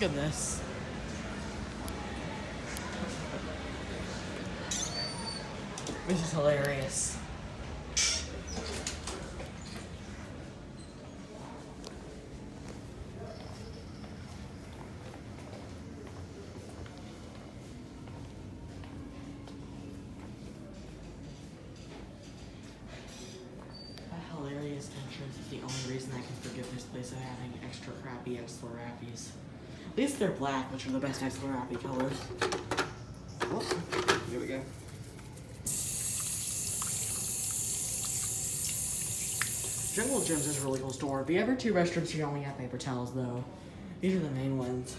Look at this. This is hilarious. Hilarious entrance is the only reason I can forgive this place of having extra crappy Xlerappys. At least they're black, which are the best Xlerappy colors. Oh, here we go. Jungle Gyms is a really cool store. The other two restrooms here only have paper towels, though. These are the main ones.